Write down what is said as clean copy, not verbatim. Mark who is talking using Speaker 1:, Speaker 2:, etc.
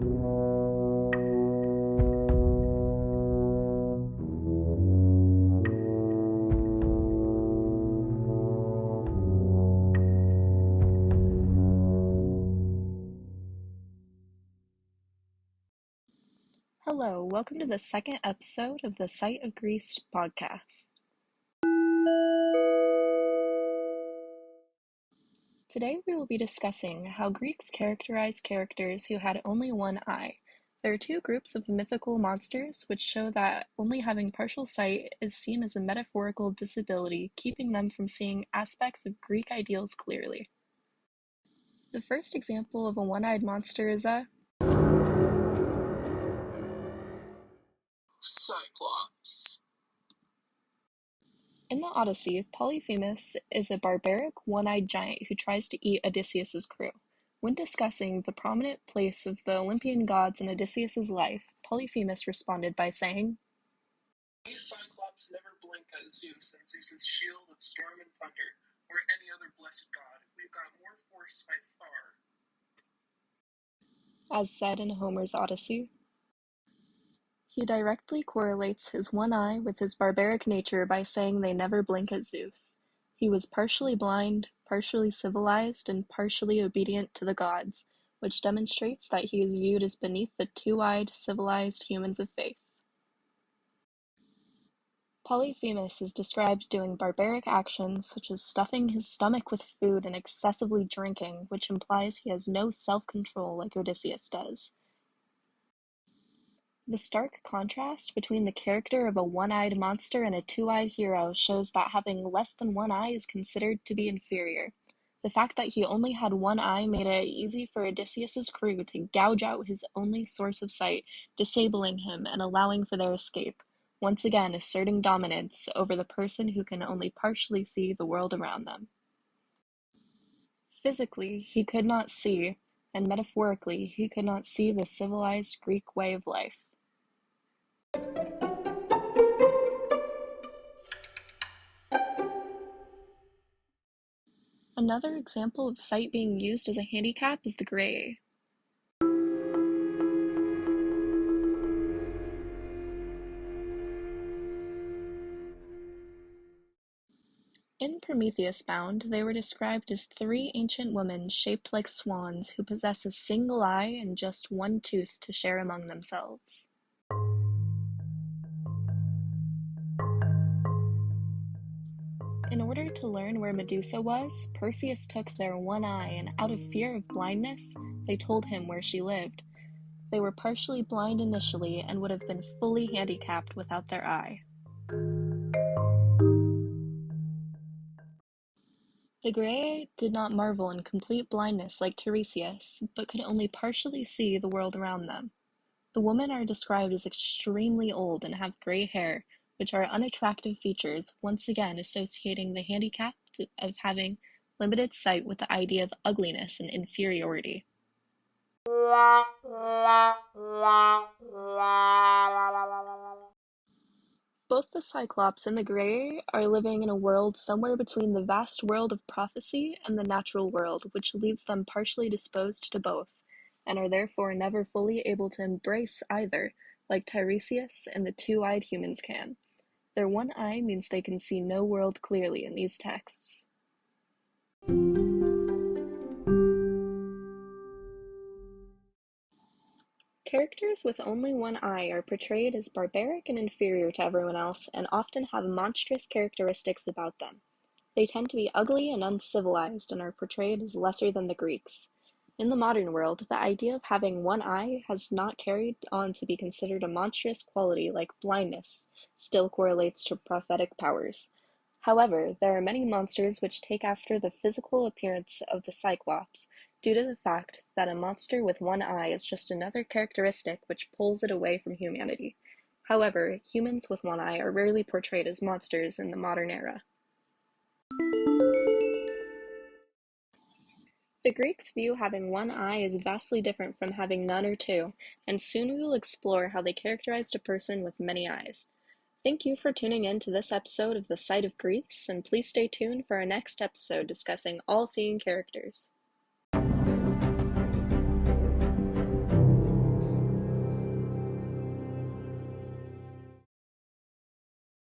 Speaker 1: Hello, welcome to the second episode of the Sight of Greece podcast. Today we will be discussing how Greeks characterized characters who had only one eye. There are two groups of mythical monsters which show that only having partial sight is seen as a metaphorical disability, keeping them from seeing aspects of Greek ideals clearly. The first example of a one-eyed monster is a
Speaker 2: Cyclops.
Speaker 1: In the Odyssey, Polyphemus is a barbaric, one-eyed giant who tries to eat Odysseus's crew. When discussing the prominent place of the Olympian gods in Odysseus's life, Polyphemus responded by saying,
Speaker 2: We Cyclops never blink at Zeus and Zeus's shield of storm and thunder, or any other blessed god. We've got more force by far.
Speaker 1: as said in Homer's Odyssey. He directly correlates his one eye with his barbaric nature by saying they never blink at Zeus. He was partially blind, partially civilized, and partially obedient to the gods, which demonstrates that he is viewed as beneath the two-eyed, civilized humans of faith. Polyphemus is described doing barbaric actions such as stuffing his stomach with food and excessively drinking, which implies he has no self-control like Odysseus does. The stark contrast between the character of a one-eyed monster and a two-eyed hero shows that having less than one eye is considered to be inferior. The fact that he only had one eye made it easy for Odysseus's crew to gouge out his only source of sight, disabling him and allowing for their escape, once again asserting dominance over the person who can only partially see the world around them. Physically, he could not see, and metaphorically, he could not see the civilized Greek way of life. Another example of sight being used as a handicap is the Graeae. In Prometheus Bound, they were described as three ancient women shaped like swans who possess a single eye and just one tooth to share among themselves. In order to learn where Medusa was, Perseus took their one eye, and out of fear of blindness, they told him where she lived. They were partially blind initially and would have been fully handicapped without their eye. The Graeae did not marvel in complete blindness like Tiresias, but could only partially see the world around them. The women are described as extremely old and have gray hair, which are unattractive features, once again associating the handicap of having limited sight with the idea of ugliness and inferiority. Both the Cyclops and the Graeae are living in a world somewhere between the vast world of prophecy and the natural world, which leaves them partially disposed to both, and are therefore never fully able to embrace either, like Tiresias and the two-eyed humans can. Their one eye means they can see no world clearly in these texts. Characters with only one eye are portrayed as barbaric and inferior to everyone else, and often have monstrous characteristics about them. They tend to be ugly and uncivilized and are portrayed as lesser than the Greeks. In the modern world, the idea of having one eye has not carried on to be considered a monstrous quality like blindness still correlates to prophetic powers. However, there are many monsters which take after the physical appearance of the Cyclops, due to the fact that a monster with one eye is just another characteristic which pulls it away from humanity. However, humans with one eye are rarely portrayed as monsters in the modern era. The Greeks view having one eye as vastly different from having none or two, and soon we will explore how they characterized a person with many eyes. Thank you for tuning in to this episode of The Sight of Greece, and please stay tuned for our next episode discussing all-seeing characters.